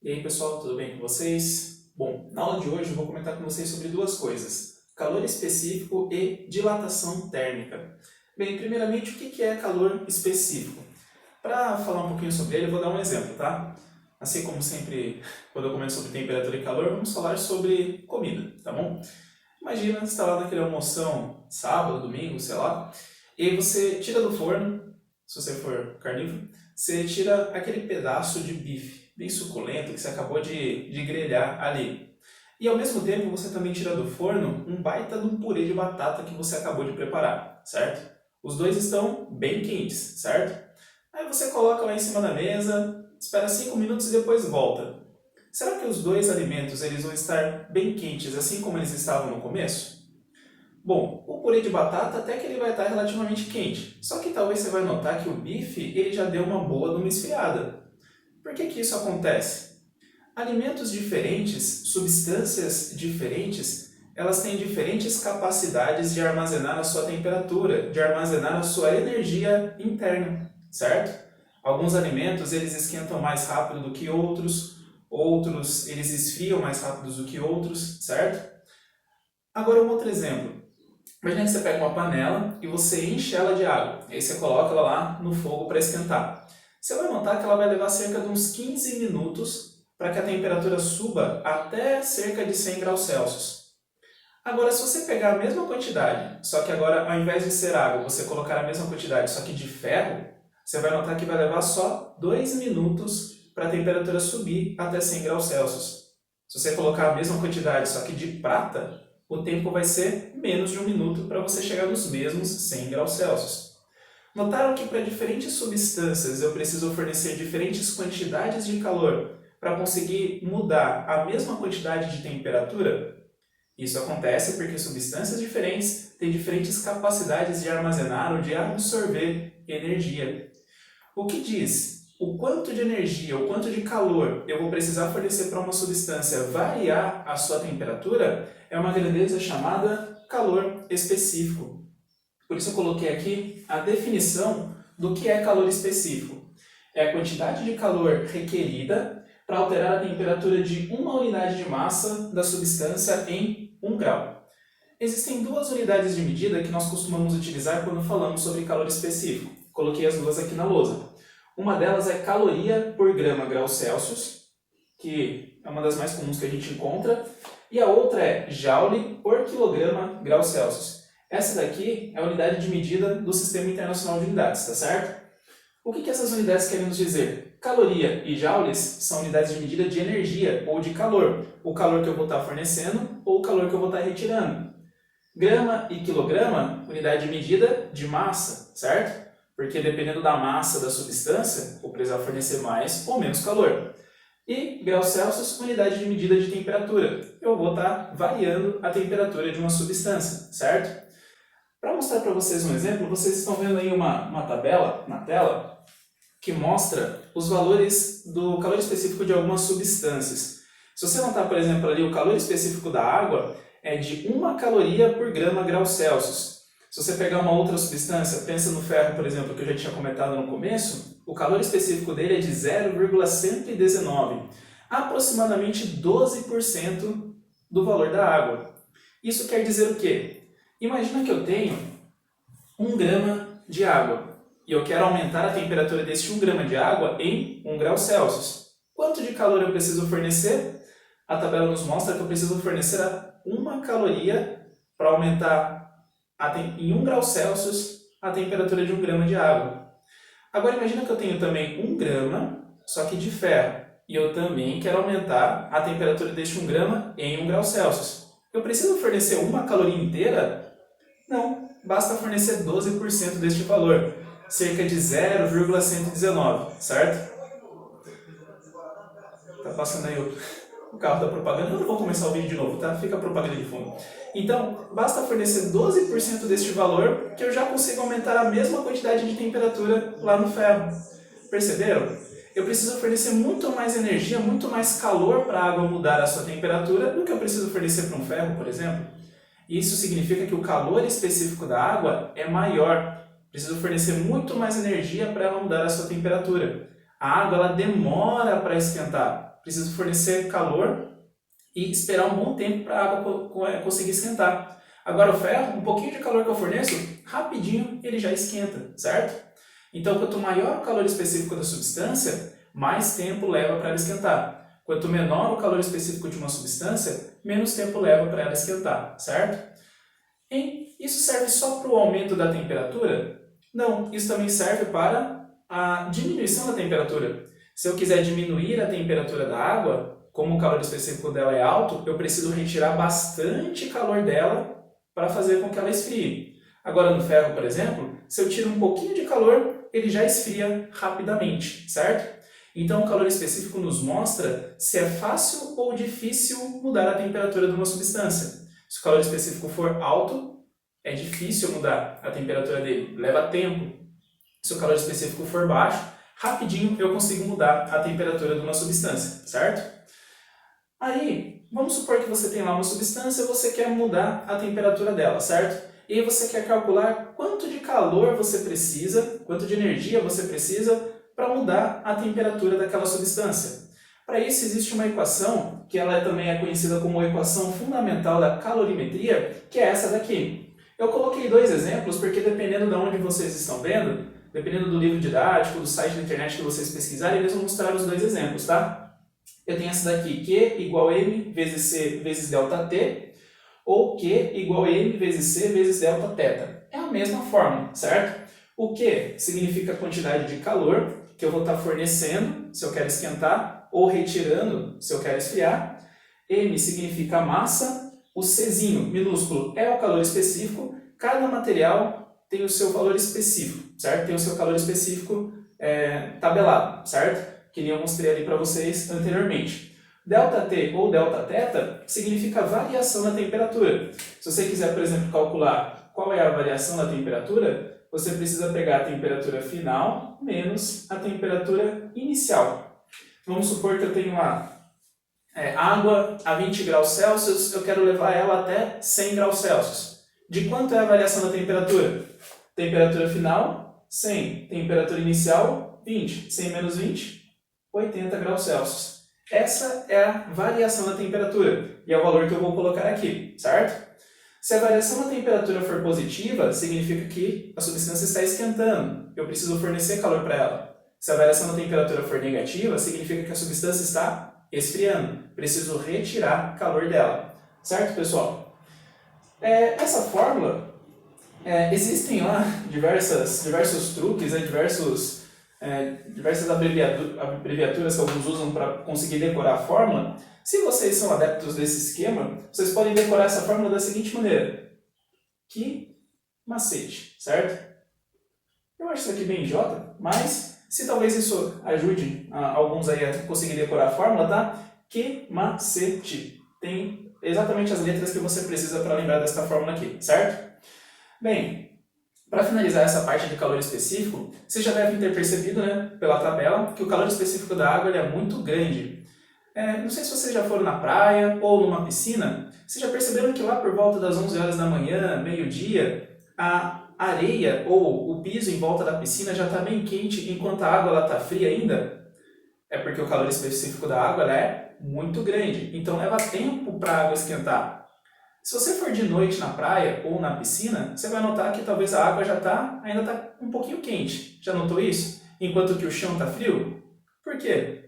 E aí pessoal, tudo bem com vocês? Bom, na aula de hoje eu vou comentar com vocês sobre duas coisas: calor específico e dilatação térmica. Bem, primeiramente, o que é calor específico? Para falar um pouquinho sobre ele, eu vou dar um exemplo, tá? Assim como sempre, quando eu comento sobre temperatura e calor, vamos falar sobre comida, tá bom? Imagina, você está lá naquele almoção, sábado, domingo, sei lá, e aí você tira do forno, se você for carnívoro, você tira aquele pedaço de bife bem suculento que você acabou de grelhar ali. E ao mesmo tempo você também tira do forno um baita de um purê de batata que você acabou de preparar, certo? Os dois estão bem quentes, certo? Aí você coloca lá em cima da mesa, espera 5 minutos e depois volta. Será que os dois alimentos eles vão estar bem quentes assim como eles estavam no começo? Bom, o purê de batata até que ele vai estar relativamente quente. Só que talvez você vai notar que o bife ele já deu uma boa de uma esfriada. Por que isso acontece? Alimentos diferentes, substâncias diferentes, elas têm diferentes capacidades de armazenar a sua temperatura, de armazenar a sua energia interna, certo? Alguns alimentos eles esquentam mais rápido do que outros, outros eles esfriam mais rápido do que outros, certo? Agora um outro exemplo. Imagina que você pega uma panela e você enche ela de água. Aí você coloca ela lá no fogo para esquentar. Você vai notar que ela vai levar cerca de uns 15 minutos para que a temperatura suba até cerca de 100 graus Celsius. Agora, se você pegar a mesma quantidade, só que agora ao invés de ser água, você colocar a mesma quantidade, só que de ferro, você vai notar que vai levar só 2 minutos para a temperatura subir até 100 graus Celsius. Se você colocar a mesma quantidade, só que de prata, o tempo vai ser menos de 1 minuto para você chegar nos mesmos 100 graus Celsius. Notaram que para diferentes substâncias eu preciso fornecer diferentes quantidades de calor para conseguir mudar a mesma quantidade de temperatura? Isso acontece porque substâncias diferentes têm diferentes capacidades de armazenar ou de absorver energia. O que diz o quanto de energia, o quanto de calor eu vou precisar fornecer para uma substância variar a sua temperatura é uma grandeza chamada calor específico. Por isso eu coloquei aqui a definição do que é calor específico. É a quantidade de calor requerida para alterar a temperatura de uma unidade de massa da substância em 1 grau. Existem duas unidades de medida que nós costumamos utilizar quando falamos sobre calor específico. Coloquei as duas aqui na lousa. Uma delas é caloria por grama grau Celsius, que é uma das mais comuns que a gente encontra, e a outra é joule por quilograma grau Celsius. Essa daqui é a unidade de medida do Sistema Internacional de Unidades, tá certo? O que essas unidades querem nos dizer? Caloria e joules são unidades de medida de energia ou de calor. O calor que eu vou estar fornecendo ou o calor que eu vou estar retirando. Grama e quilograma, unidade de medida de massa, certo? Porque dependendo da massa da substância, vou precisar fornecer mais ou menos calor. E graus Celsius, unidade de medida de temperatura. Eu vou estar variando a temperatura de uma substância, certo? Para mostrar para vocês um exemplo, vocês estão vendo aí uma tabela na tela que mostra os valores do calor específico de algumas substâncias. Se você notar, por exemplo, ali o calor específico da água é de 1 caloria por grama grau Celsius. Se você pegar uma outra substância, pensa no ferro, por exemplo, que eu já tinha comentado no começo, o calor específico dele é de 0,119, aproximadamente 12% do valor da água. Isso quer dizer o quê? Imagina que eu tenho 1 grama de água e eu quero aumentar a temperatura deste 1 grama de água em 1 grau Celsius. Quanto de calor eu preciso fornecer? A tabela nos mostra que eu preciso fornecer 1 caloria para aumentar em 1 grau Celsius a temperatura de 1 grama de água. Agora imagina que eu tenho também 1 grama, só que de ferro, e eu também quero aumentar a temperatura deste 1 grama em 1 grau Celsius. Eu preciso fornecer 1 caloria inteira? Não, basta fornecer 12% deste valor, cerca de 0,119, certo? Tá passando aí o carro da propaganda. Eu não vou começar o vídeo de novo, tá? Fica a propaganda de fundo. Então, basta fornecer 12% deste valor que eu já consigo aumentar a mesma quantidade de temperatura lá no ferro. Perceberam? Eu preciso fornecer muito mais energia, muito mais calor para a água mudar a sua temperatura do que eu preciso fornecer para um ferro, por exemplo. Isso significa que o calor específico da água é maior. Preciso fornecer muito mais energia para ela mudar a sua temperatura. A água ela demora para esquentar. preciso fornecer calor e esperar um bom tempo para a água conseguir esquentar. Agora o ferro, um pouquinho de calor que eu forneço, rapidinho ele já esquenta, certo? Então, quanto maior o calor específico da substância, mais tempo leva para ela esquentar. Quanto menor o calor específico de uma substância, menos tempo leva para ela esquentar, certo? E isso serve só para o aumento da temperatura? Não, isso também serve para a diminuição da temperatura. Se eu quiser diminuir a temperatura da água, como o calor específico dela é alto, eu preciso retirar bastante calor dela para fazer com que ela esfrie. Agora no ferro, por exemplo, se eu tiro um pouquinho de calor, ele já esfria rapidamente, certo? Então o calor específico nos mostra se é fácil ou difícil mudar a temperatura de uma substância. Se o calor específico for alto, é difícil mudar a temperatura dele, leva tempo. Se o calor específico for baixo, rapidinho eu consigo mudar a temperatura de uma substância, certo? Aí, vamos supor que você tem lá uma substância e você quer mudar a temperatura dela, certo? E aí você quer calcular quanto de calor você precisa, quanto de energia você precisa para mudar a temperatura daquela substância. Para isso existe uma equação, que ela também é conhecida como a equação fundamental da calorimetria, que é essa daqui. Eu coloquei dois exemplos porque dependendo de onde vocês estão vendo, dependendo do livro didático, do site da internet que vocês pesquisarem, eles vão mostrar os dois exemplos, tá? Eu tenho essa daqui, Q igual M vezes C vezes ΔT, ou Q igual a M vezes C vezes Δθ. É a mesma fórmula, certo? O Q significa a quantidade de calor que eu vou estar fornecendo se eu quero esquentar, ou retirando se eu quero esfriar. M significa a massa, o Czinho minúsculo é o calor específico. Cada material tem o seu valor específico, certo? Tem o seu calor específico tabelado, certo? Que nem eu mostrei ali para vocês anteriormente. ΔT ou Δθ significa variação na temperatura. Se você quiser, por exemplo, calcular qual é a variação da temperatura, você precisa pegar a temperatura final menos a temperatura inicial. Vamos supor que eu tenho uma água a 20 graus Celsius, eu quero levar ela até 100 graus Celsius. De quanto é a variação da temperatura? Temperatura final, 100. Temperatura inicial, 20. 100 menos 20, 80 graus Celsius. Essa é a variação da temperatura e é o valor que eu vou colocar aqui, certo? Se a variação da temperatura for positiva, significa que a substância está esquentando. Eu preciso fornecer calor para ela. Se a variação da temperatura for negativa, significa que a substância está esfriando. Preciso retirar calor dela. Certo, pessoal? Essa fórmula, existem lá diversos truques, diversas abreviaturas que alguns usam para conseguir decorar a fórmula. Se vocês são adeptos desse esquema, vocês podem decorar essa fórmula da seguinte maneira. Que macete, certo? Eu acho isso aqui bem idiota, mas se talvez isso ajude alguns aí a conseguir decorar a fórmula, tá? Que macete. Tem exatamente as letras que você precisa para lembrar dessa fórmula aqui, certo? Bem, para finalizar essa parte de calor específico, vocês já devem ter percebido, né, pela tabela, que o calor específico da água ele é muito grande. Não sei se vocês já foram na praia ou numa piscina, vocês já perceberam que lá por volta das 11 horas da manhã, meio-dia, a areia ou o piso em volta da piscina já está bem quente enquanto a água está fria ainda? É porque o calor específico da água é muito grande, então leva tempo para a água esquentar. Se você for de noite na praia ou na piscina, você vai notar que talvez a água ainda está um pouquinho quente. Já notou isso? Enquanto que o chão está frio? Por quê?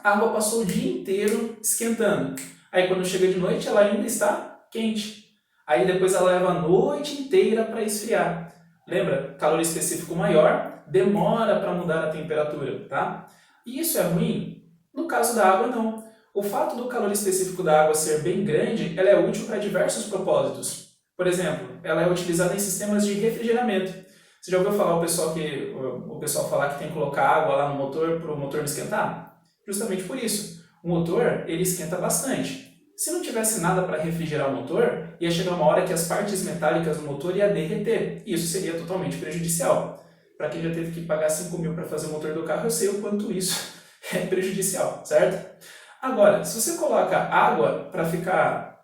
A água passou o dia inteiro esquentando. Aí quando chega de noite ela ainda está quente. Aí depois ela leva a noite inteira para esfriar. Lembra? Calor específico maior demora para mudar a temperatura, tá? E isso é ruim? No caso da água, não. O fato do calor específico da água ser bem grande, ela é útil para diversos propósitos. Por exemplo, ela é utilizada em sistemas de refrigeramento. Você já ouviu falar o pessoal falar que tem que colocar água lá no motor para o motor não esquentar? Justamente por isso. O motor, ele esquenta bastante. Se não tivesse nada para refrigerar o motor, ia chegar uma hora que as partes metálicas do motor iam derreter. E isso seria totalmente prejudicial. Para quem já teve que pagar 5 mil para fazer o motor do carro, eu sei o quanto isso é prejudicial, certo? Agora, se você coloca água para ficar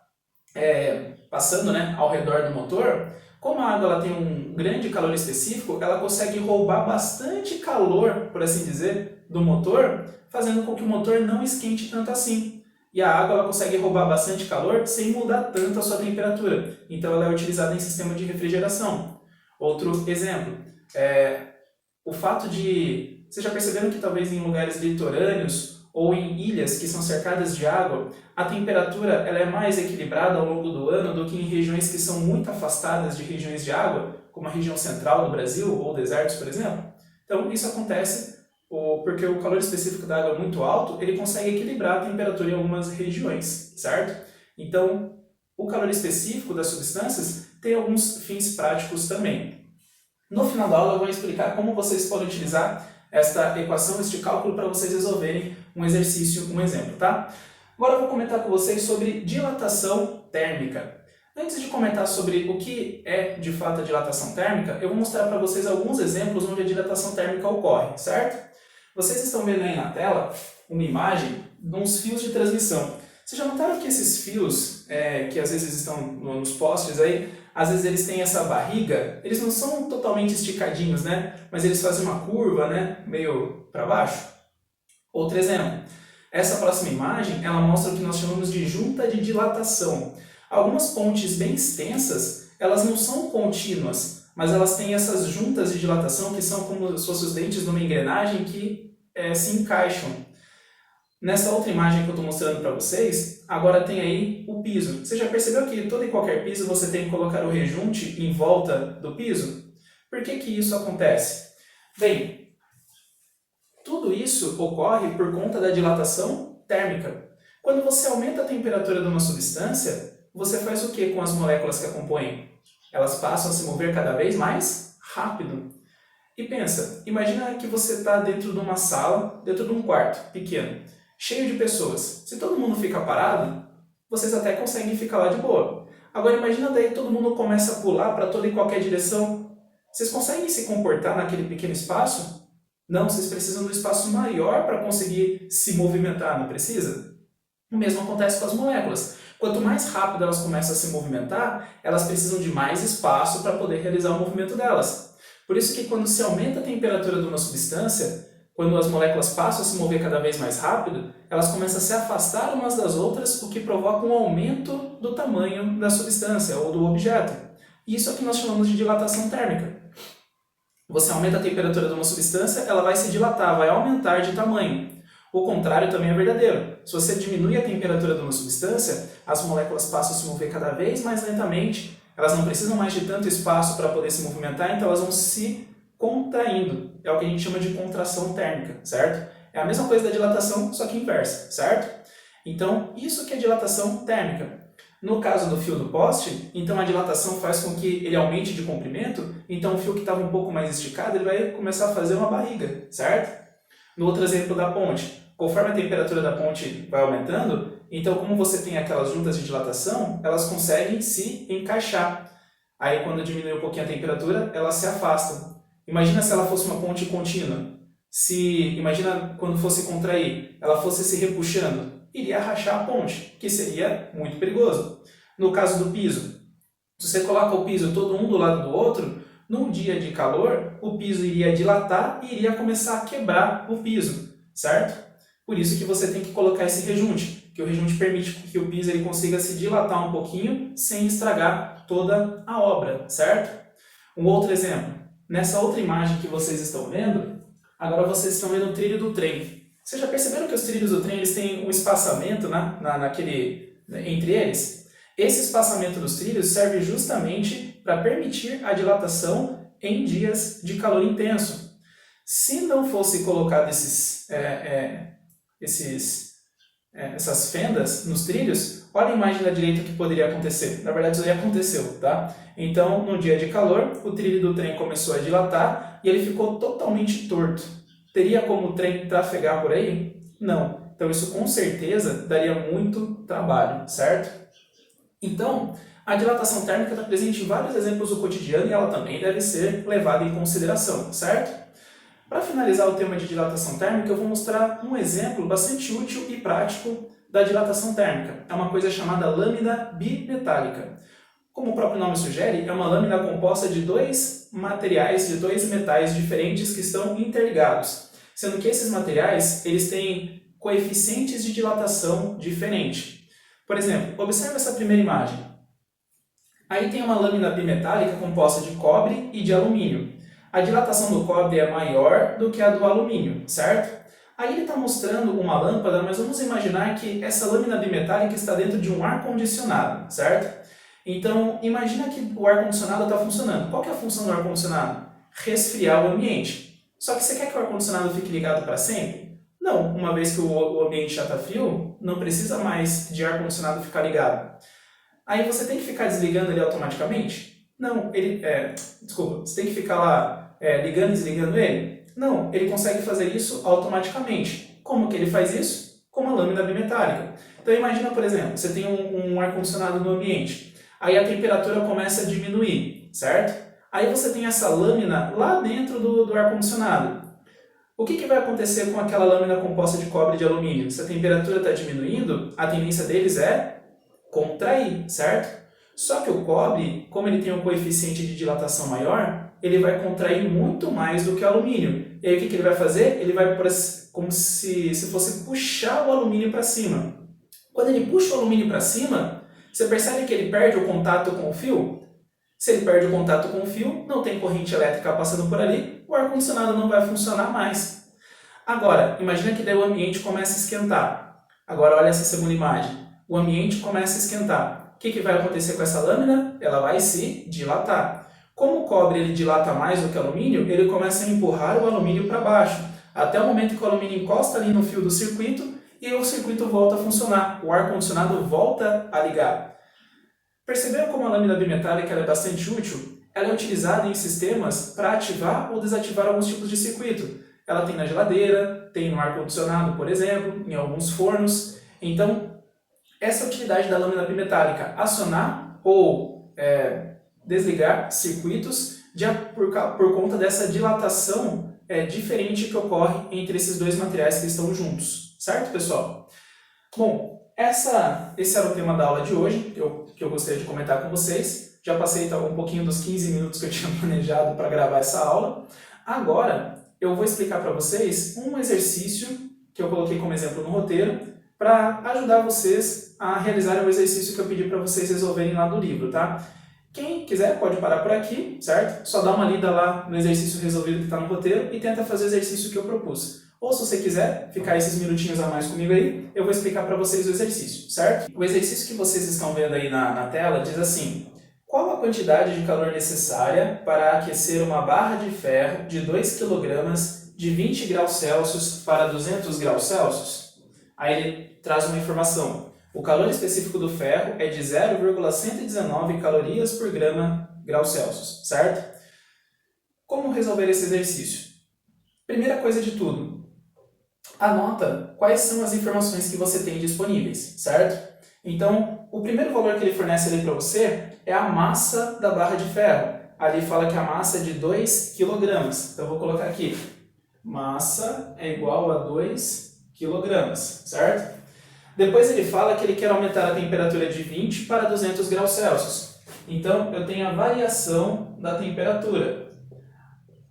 passando, né, ao redor do motor, como a água ela tem um grande calor específico, ela consegue roubar bastante calor, por assim dizer, do motor, fazendo com que o motor não esquente tanto assim. E a água ela consegue roubar bastante calor sem mudar tanto a sua temperatura. Então ela é utilizada em sistema de refrigeração. Outro exemplo, o fato de... Vocês já perceberam que talvez em lugares litorâneos ou em ilhas que são cercadas de água, a temperatura ela é mais equilibrada ao longo do ano do que em regiões que são muito afastadas de regiões de água, como a região central do Brasil ou desertos, por exemplo? Então isso acontece porque o calor específico da água é muito alto, ele consegue equilibrar a temperatura em algumas regiões, certo? Então, o calor específico das substâncias tem alguns fins práticos também. No final da aula eu vou explicar como vocês podem utilizar esta equação, este cálculo, para vocês resolverem um exercício, um exemplo, tá? Agora eu vou comentar com vocês sobre dilatação térmica. Antes de comentar sobre o que é de fato a dilatação térmica, eu vou mostrar para vocês alguns exemplos onde a dilatação térmica ocorre, certo? Vocês estão vendo aí na tela uma imagem de uns fios de transmissão. Vocês já notaram que esses fios, que às vezes estão nos postes aí, às vezes eles têm essa barriga, eles não são totalmente esticadinhos, né? Mas eles fazem uma curva, né? Meio para baixo. Outro exemplo. Essa próxima imagem, ela mostra o que nós chamamos de junta de dilatação. Algumas pontes bem extensas, elas não são contínuas, mas elas têm essas juntas de dilatação que são como se fossem os dentes de uma engrenagem que se encaixam. Nessa outra imagem que eu estou mostrando para vocês, agora tem aí o piso. Você já percebeu que todo e qualquer piso você tem que colocar o rejunte em volta do piso? Por que que isso acontece? Bem, tudo isso ocorre por conta da dilatação térmica. Quando você aumenta a temperatura de uma substância, você faz o que com as moléculas que a compõem? Elas passam a se mover cada vez mais rápido. E pensa, imagina que você está dentro de uma sala, dentro de um quarto pequeno, cheio de pessoas. Se todo mundo fica parado, vocês até conseguem ficar lá de boa. Agora imagina daí todo mundo começa a pular para toda e qualquer direção. Vocês conseguem se comportar naquele pequeno espaço? Não, vocês precisam de um espaço maior para conseguir se movimentar, não precisa? O mesmo acontece com as moléculas. Quanto mais rápido elas começam a se movimentar, elas precisam de mais espaço para poder realizar o movimento delas. Por isso que quando se aumenta a temperatura de uma substância, quando as moléculas passam a se mover cada vez mais rápido, elas começam a se afastar umas das outras, o que provoca um aumento do tamanho da substância ou do objeto. Isso é o que nós chamamos de dilatação térmica. Você aumenta a temperatura de uma substância, ela vai se dilatar, vai aumentar de tamanho. O contrário também é verdadeiro. Se você diminui a temperatura de uma substância, as moléculas passam a se mover cada vez mais lentamente, elas não precisam mais de tanto espaço para poder se movimentar, então elas vão se contraindo. É o que a gente chama de contração térmica, certo? É a mesma coisa da dilatação, só que inversa, certo? Então, isso que é dilatação térmica. No caso do fio do poste, então a dilatação faz com que ele aumente de comprimento, então o fio que estava um pouco mais esticado, ele vai começar a fazer uma barriga, certo? No outro exemplo da ponte, conforme a temperatura da ponte vai aumentando, então como você tem aquelas juntas de dilatação, elas conseguem se encaixar. Aí quando diminui um pouquinho a temperatura, elas se afastam. Imagina se ela fosse uma ponte contínua. Imagina quando fosse contrair, ela fosse se repuxando, iria rachar a ponte, que seria muito perigoso. No caso do piso, se você coloca o piso todo um do lado do outro, num dia de calor, o piso iria dilatar e iria começar a quebrar o piso, certo? Por isso que você tem que colocar esse rejunte, que o rejunte permite que o piso ele consiga se dilatar um pouquinho sem estragar toda a obra, certo? Um outro exemplo, nessa outra imagem que vocês estão vendo, agora vocês estão vendo o trilho do trem. Vocês já perceberam que os trilhos do trem eles têm um espaçamento entre eles? Esse espaçamento dos trilhos serve justamente para permitir a dilatação em dias de calor intenso. Se não fosse colocado essas fendas nos trilhos, olha a imagem da direita que poderia acontecer. Na verdade, isso já aconteceu, tá? Então, no dia de calor, o trilho do trem começou a dilatar e ele ficou totalmente torto. Teria como o trem trafegar por aí? Não. Então, isso com certeza daria muito trabalho, certo? Então, a dilatação térmica está presente em vários exemplos do cotidiano e ela também deve ser levada em consideração, certo? Para finalizar o tema de dilatação térmica, eu vou mostrar um exemplo bastante útil e prático da dilatação térmica. É uma coisa chamada lâmina bimetálica. Como o próprio nome sugere, é uma lâmina composta de dois materiais, de dois metais diferentes que estão interligados. sendo que esses materiais eles têm coeficientes de dilatação diferentes. Por exemplo, observe essa primeira imagem. Aí tem uma lâmina bimetálica composta de cobre e de alumínio. A dilatação do cobre é maior do que a do alumínio, certo? Aí ele está mostrando uma lâmpada, mas vamos imaginar que essa lâmina bimetálica está dentro de um ar-condicionado, certo? Então, imagina que o ar-condicionado está funcionando. Qual que é a função do ar-condicionado? Resfriar o ambiente. Só que você quer que o ar-condicionado fique ligado para sempre? Não, uma vez que o ambiente já está frio, não precisa mais de ar-condicionado ficar ligado. Aí você tem que ficar desligando ele automaticamente? Não, você tem que ficar lá ligando e desligando ele? Não, ele consegue fazer isso automaticamente. Como que ele faz isso? Com uma lâmina bimetálica. Então imagina, por exemplo, você tem um ar-condicionado no ambiente. Aí a temperatura começa a diminuir, certo? Aí você tem essa lâmina lá dentro do ar-condicionado. O que vai acontecer com aquela lâmina composta de cobre e de alumínio? Se a temperatura está diminuindo, a tendência deles é contrair, certo? Só que o cobre, como ele tem um coeficiente de dilatação maior, ele vai contrair muito mais do que o alumínio. E aí o que ele vai fazer? Ele vai como se fosse puxar o alumínio para cima. Quando ele puxa o alumínio para cima, você percebe que ele perde o contato com o fio? Se ele perde o contato com o fio, não tem corrente elétrica passando por ali, o ar-condicionado não vai funcionar mais. Agora, imagina que daí o ambiente começa a esquentar. Agora olha essa segunda imagem. O ambiente começa a esquentar. O que vai acontecer com essa lâmina? Ela vai se dilatar. Como o cobre ele dilata mais do que o alumínio, ele começa a empurrar o alumínio para baixo, até o momento que o alumínio encosta ali no fio do circuito e o circuito volta a funcionar, o ar-condicionado volta a ligar. Perceberam como a lâmina bimetálica é bastante útil? Ela é utilizada em sistemas para ativar ou desativar alguns tipos de circuito. Ela tem na geladeira, tem no ar-condicionado, por exemplo, em alguns fornos. Então, essa é a utilidade da lâmina bimetálica, acionar ou desligar circuitos por conta dessa dilatação diferente que ocorre entre esses dois materiais que estão juntos. Certo, pessoal? Bom, esse era o tema da aula de hoje, que eu gostaria de comentar com vocês. Já passei um pouquinho dos 15 minutos que eu tinha planejado para gravar essa aula. Agora, eu vou explicar para vocês um exercício que eu coloquei como exemplo no roteiro para ajudar vocês a realizarem o exercício que eu pedi para vocês resolverem lá do livro, tá? Quem quiser pode parar por aqui, certo? Só dá uma lida lá no exercício resolvido que está no roteiro e tenta fazer o exercício que eu propus. Ou se você quiser ficar esses minutinhos a mais comigo aí, eu vou explicar para vocês o exercício, certo? O exercício que vocês estão vendo aí na tela diz assim: qual a quantidade de calor necessária para aquecer uma barra de ferro de 2 kg de 20 graus Celsius para 200 graus Celsius? Aí ele traz uma informação. O calor específico do ferro é de 0,119 calorias por grau Celsius, certo? Como resolver esse exercício? Primeira coisa de tudo, anota quais são as informações que você tem disponíveis, certo? Então, o primeiro valor que ele fornece ali para você é a massa da barra de ferro. Ali fala que a massa é de 2 kg. Então, eu vou colocar aqui. Massa é igual a 2 kg, certo? Depois ele fala que ele quer aumentar a temperatura de 20 para 200 graus Celsius. Então, eu tenho a variação da temperatura.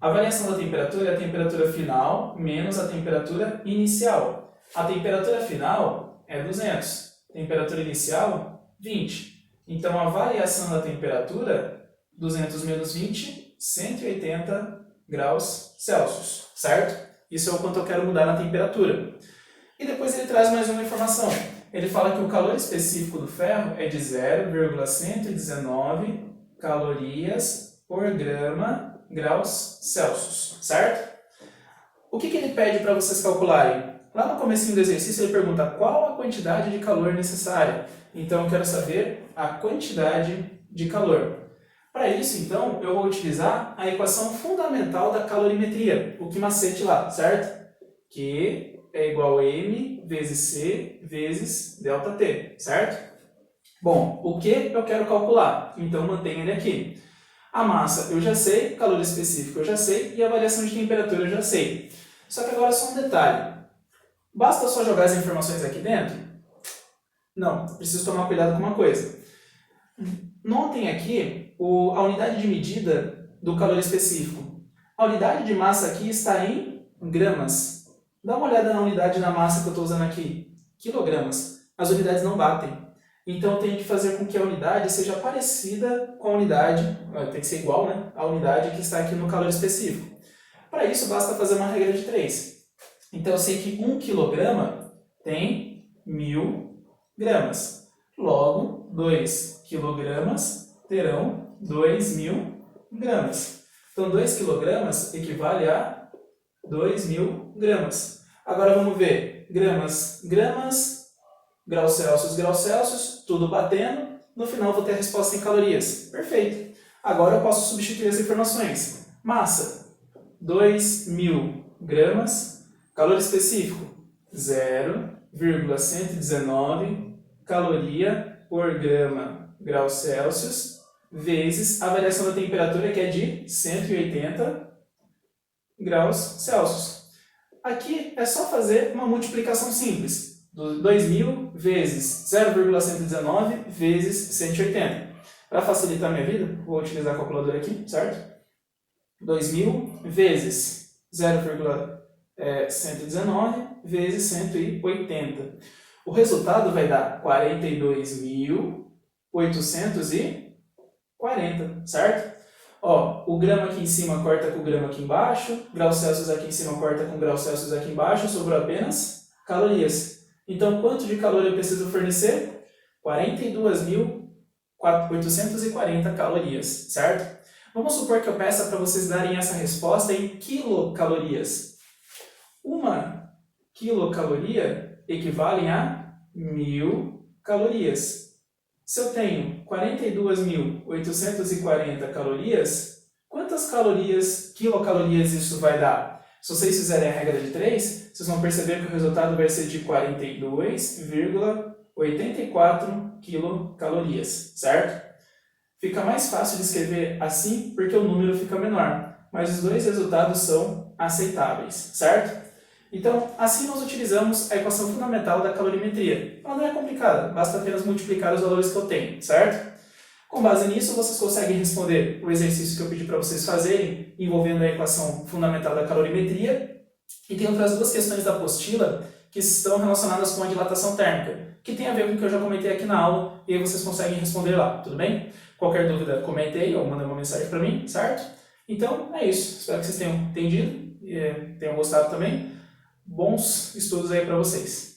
A variação da temperatura é a temperatura final menos a temperatura inicial. A temperatura final é 200. Temperatura inicial, 20. Então, a variação da temperatura, 200 menos 20, 180 graus Celsius, certo? Isso é o quanto eu quero mudar na temperatura. E depois ele traz mais uma informação. Ele fala que o calor específico do ferro é de 0,119 calorias por graus Celsius, certo? O que ele pede para vocês calcularem? Lá no comecinho do exercício ele pergunta qual a quantidade de calor necessária. Então eu quero saber a quantidade de calor. Para isso, então, eu vou utilizar a equação fundamental da calorimetria, o que macete lá, certo? Que é igual a M vezes C vezes ΔT, certo? Bom, o que eu quero calcular? Então mantenha ele aqui. A massa eu já sei, calor específico eu já sei e a variação de temperatura eu já sei. Só que agora só um detalhe. Basta só jogar as informações aqui dentro? Não, preciso tomar cuidado com uma coisa. Notem aqui a unidade de medida do calor específico. A unidade de massa aqui está em gramas. Dá uma olhada na unidade da massa que eu estou usando aqui. Quilogramas. As unidades não batem. Então, eu tenho que fazer com que a unidade seja parecida com a unidade, tem que ser igual, né? A unidade que está aqui no calor específico. Para isso, basta fazer uma regra de 3. Então, eu sei que 1 quilograma tem 1000 gramas. Logo, 2 quilogramas terão 2000 gramas. Então, 2 quilogramas equivale a 2000 gramas. Agora, vamos ver. Gramas, gramas, graus Celsius, tudo batendo. No final, vou ter a resposta em calorias. Perfeito. Agora, eu posso substituir as informações. Massa, 2000 gramas. Calor específico, 0,119 caloria por grau Celsius, vezes a variação da temperatura, que é de 180 graus Celsius. Aqui é só fazer uma multiplicação simples. 2000 vezes 0,119 vezes 180. Para facilitar a minha vida, vou utilizar a calculadora aqui, certo? 2000 vezes 0,119 vezes 180. O resultado vai dar 42.840, certo? Ó, o grama aqui em cima corta com o grama aqui embaixo, graus Celsius aqui em cima corta com graus Celsius aqui embaixo, sobrou apenas calorias. Então, quanto de calor eu preciso fornecer? 42.840 calorias, certo? Vamos supor que eu peça para vocês darem essa resposta em quilocalorias. 1 quilocaloria equivale a 1000 calorias. Se eu tenho 42.840 calorias, quantas quilocalorias isso vai dar? Se vocês fizerem a regra de 3, vocês vão perceber que o resultado vai ser de 42,84 quilocalorias, certo? Fica mais fácil de escrever assim porque o número fica menor, mas os dois resultados são aceitáveis, certo? Então, assim nós utilizamos a equação fundamental da calorimetria. Ela não é complicada, basta apenas multiplicar os valores que eu tenho, certo? Com base nisso, vocês conseguem responder o exercício que eu pedi para vocês fazerem, envolvendo a equação fundamental da calorimetria. E tem outras duas questões da apostila que estão relacionadas com a dilatação térmica, que tem a ver com o que eu já comentei aqui na aula, e aí vocês conseguem responder lá, tudo bem? Qualquer dúvida, comente aí ou manda uma mensagem para mim, certo? Então, é isso. Espero que vocês tenham entendido e tenham gostado também. Bons estudos aí para vocês.